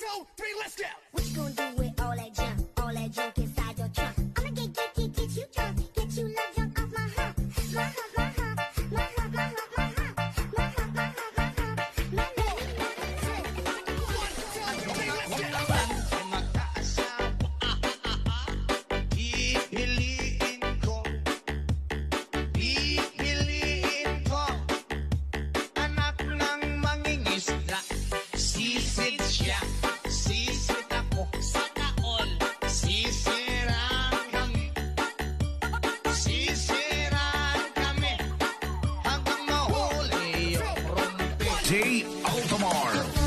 2, 3, let's go. What you gonna do with all that junk inside your trunk? I'ma get you drunk, get you love drunk off my hump, my hump, my hump, my hump, my hump, my hump, my hump, my hump, my hump, my Pipiliin ko, anak ng mangingisda. Sisid siya, sisid ako, sana all. Sisiraan kami, hanggang mahuli yung rumpi. J. Altamar.